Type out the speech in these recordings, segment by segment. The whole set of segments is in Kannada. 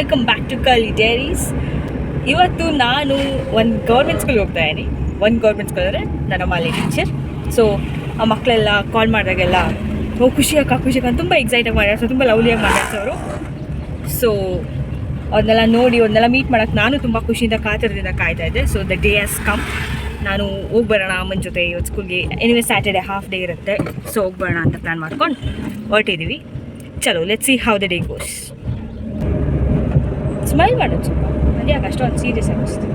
Welcome back to curly diaries. ಇವತ್ತು ನಾನು ಒಂದು ಗೌರ್ಮೆಂಟ್ ಸ್ಕೂಲ್ಗೆ ಹೋಗ್ತಾ ಇದ್ದೀನಿ. ಒಂದು ಗೌರ್ಮೆಂಟ್ ಸ್ಕೂಲ್ ಅಂದರೆ ನನ್ನ ಮಾಲೆ ಟೀಚರ್. ಸೊ ಆ ಮಕ್ಕಳೆಲ್ಲ ಕಾಲ್ ಮಾಡಿದಾಗೆಲ್ಲ ಖುಷಿ ಅಕ್ಕ ತುಂಬ ಎಕ್ಸೈಟಾಗಿ ಮಾಡ್ಯಾರ, ತುಂಬ ಲವ್ಲಿಯಾಗಿ ಮಾತಾಡ್ಸೋರು. ಸೊ ಅದನ್ನೆಲ್ಲ ನೋಡಿ ಅವ್ರನ್ನೆಲ್ಲ ಮೀಟ್ ಮಾಡೋಕ್ಕೆ ನಾನು ತುಂಬ ಖುಷಿಯಿಂದ ಕಾತರದಿಂದ ಕಾಯ್ತಾ ಇದ್ದೆ. So the day has come. ನಾನು ಹೋಗಿ ಬರೋಣ ಅಮ್ಮನ ಜೊತೆ ಇವತ್ತು ಸ್ಕೂಲ್ಗೆ. ಎನಿವೇ ಸ್ಯಾಟರ್ಡೆ ಹಾಫ್ ಡೇ ಇರುತ್ತೆ, ಸೊ ಹೋಗಿ ಬರೋಣ ಅಂತ ಪ್ಲ್ಯಾನ್ ಮಾಡ್ಕೊಂಡು ಹೊರಟಿದ್ದೀವಿ. ಚಲೋ, let's see how the day goes. Smile ಮಾಡೋದು ಸ್ವಲ್ಪ, ಅದೇ ಅಷ್ಟೊಂದು ಸೀರಿಯಸ್ ಅನ್ನಿಸ್ತು.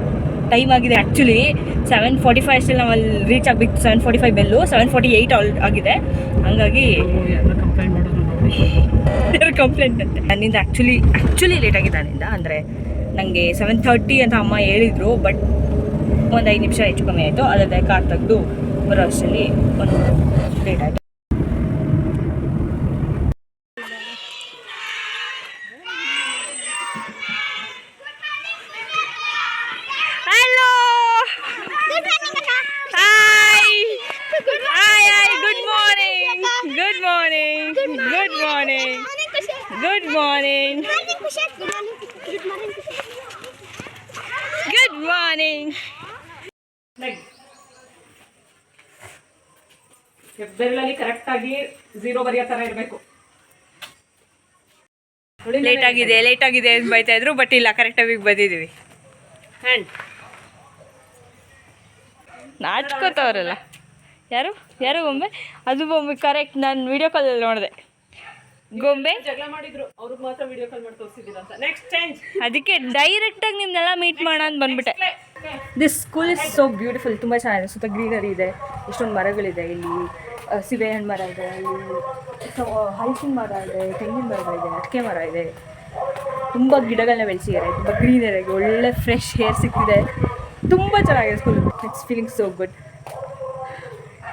ಟೈಮ್ ಆಗಿದೆ ಆ್ಯಕ್ಚುಲಿ 7:45 ಅಷ್ಟಲ್ಲಿ ನಾವು ಅಲ್ಲಿ ರೀಚ್ ಆಗಬೇಕು. 7:45 ಬೆಲ್ಲು, 7:48 ಆಗಿದೆ. ಹಂಗಾಗಿ ಕಂಪ್ಲೇಂಟ್ ಅಂತೆ ನನ್ನಿಂದ. ಆ್ಯಕ್ಚುಲಿ ಲೇಟ್ ಆಗಿದೆ ನನ್ನಿಂದ. ಅಂದರೆ ನನಗೆ 7:30 ಅಂತ ಅಮ್ಮ ಹೇಳಿದರು, ಬಟ್ ಒಂದು 5 ನಿಮಿಷ ಹೆಚ್ಚು ಕಮ್ಮಿ ಆಯಿತು. ಅಲ್ಲದೆ ಕಾರ್ ತೆಗೆದು ಬರೋ ಅಷ್ಟರಲ್ಲಿ ಒಂದು ಲೇಟ್ ಆಯಿತು. Good morning. ಬೆರಳಲ್ಲಿ ಕರೆಕ್ಟಾಗಿ 0 ಬರೆಯೋ ಥರ ಇರಬೇಕು. ಲೇಟ್ ಆಗಿದೆ ಅಂತ ಬೈತಾ ಇದ್ರು, ಬಟ್ ಇಲ್ಲ, ಕರೆಕ್ಟಾಗಿ ಬಂದಿದ್ದೀವಿ. ಹ್ಯಾಂಡ್ ನಾಚ್ಕೋತವ್ರಲ್ಲ ಯಾರು ಗೊಂಬೆ? ಅದು ಗೊಂಬೆ ಕರೆಕ್ಟ್. ನಾನು ವಿಡಿಯೋ ಕಾಲಲ್ಲಿ ನೋಡಿದೆ ಗೊಂಬೆ ಜಗಳ ಮಾಡಿದ್ರು, ಅವ್ರಿಗೆ ಮಾತ್ರ ವಿಡಿಯೋ ಕಾಲ್ ಮಾಡಿ ತೋರಿಸಿದ್ದೀರಂತ. Next change. ಅದಕ್ಕೆ ಡೈರೆಕ್ಟಾಗಿ ನಿಮ್ಮನ್ನೆಲ್ಲ ಮೀಟ್ ಮಾಡೋಣ ಅಂತ ಬಂದ್ಬಿಟ್ಟೆ. This school is so beautiful. ತುಂಬ ಚೆನ್ನಾಗಿದೆ. ಸುತ್ತ ಗ್ರೀನರಿ ಇದೆ, ಎಷ್ಟೊಂದು ಮರಗಳಿದೆ. ಇಲ್ಲಿ ಸೀಬೆಹಣ್ಣು ಮರ ಇದೆ, ಇಲ್ಲಿ ಹಲಸಿನ ಮರ ಇದೆ, ತೆಂಗಿನ ಮರಗಳಿದೆ, ಅಡಿಕೆ ಮರ ಇದೆ. ತುಂಬ ಗಿಡಗಳನ್ನ ಬೆಳೆಸಿದ್ದಾರೆ. ತುಂಬ ಗ್ರೀನರಿ, ಒಳ್ಳೆ ಫ್ರೆಶ್ ಏರ್ ಸಿಗ್ತಿದೆ. ತುಂಬ ಚೆನ್ನಾಗಿದೆ school. It's feeling so good.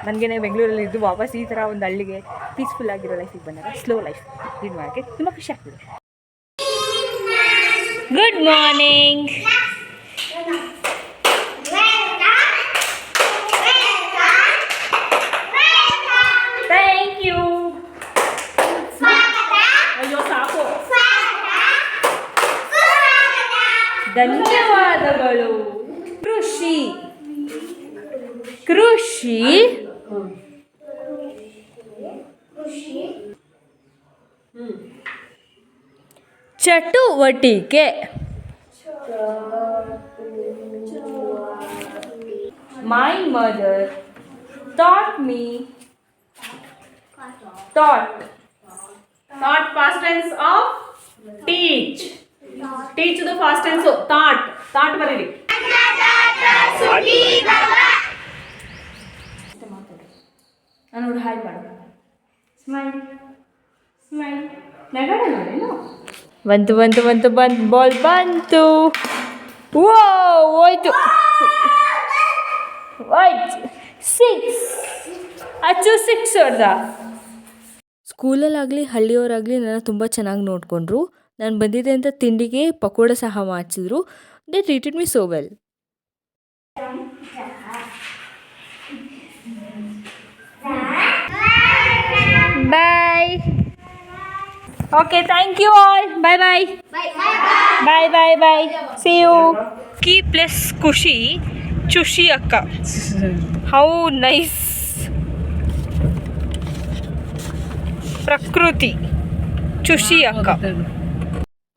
ನನಗೇನೆ ಬೆಂಗಳೂರಲ್ಲಿ ಇದ್ದು ವಾಪಸ್ ಈ ಥರ ಒಂದು ಹಳ್ಳಿಗೆ ಪೀಸ್ಫುಲ್ ಆಗಿರೋ ಲೈಫಿಗೆ ಬಂದಾಗ ಸ್ಲೋ ಲೈಫ್ ಲೀಡ್ ಮಾಡೋಕ್ಕೆ ತುಂಬ ಖುಷಿ ಆಗ್ತದೆ. Good morning. Thank you. ಅಯ್ಯೋ ಸಾಕು, ಧನ್ಯವಾದಗಳು. ಕೃಷಿ ಚಟುವಟಿಕೆ. My mother taught me. Taught past tense of teach. Teach the past tense of taught ಬರೀರಿ. ನಾನು ಹಾಯ್ ಮಾಡು. ಸ್ಮೈಲ್ ನಗಾಡೋಣ. ಬಂತು ಬಾಲ್ ಬಂತು. ಹೋಯ್ತು 6. ಅಚ್ಚು 6 ಹೊಡೆದ. ಸ್ಕೂಲಲ್ಲಾಗಲಿ ಹಳ್ಳಿಯವರಾಗಲಿ ನನ್ನ ತುಂಬ ಚೆನ್ನಾಗಿ ನೋಡಿಕೊಂಡ್ರು. ನಾನು ಬಂದಿದ್ದೆ ಅಂತ ತಿಂಡಿಗೆ ಪಕೋಡ ಸಹ ಮಾಡಿಸಿದ್ರು. They treated me so well. Bye. Okay, thank you all. Bye. See you. Key plus Kushi, Chushi akka. How nice. Prakruti, Chushi akka.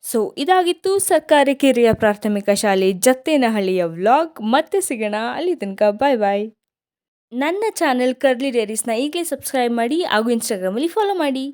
So ಇದಾಗಿತ್ತು ಸರ್ಕಾರಿ ಕಿರಿಯ ಪ್ರಾಥಮಿಕ ಶಾಲೆ ಜತ್ತೇನಹಳ್ಳಿಯ ವ್ಲಾಗ್. ಮತ್ತೆ ಸಿಗೋಣ, ಅಲ್ಲಿ ತನಕ ಬಾಯ್. ನನ್ನ ಚಾನೆಲ್ ಕರ್ಲಿ ಡೈರೀಸ್ನ ಈಗಲೇ ಸಬ್ಸ್ಕ್ರೈಬ್ ಮಾಡಿ ಹಾಗೂ ಇನ್ಸ್ಟಾಗ್ರಾಮಲ್ಲಿ ಫಾಲೋ ಮಾಡಿ.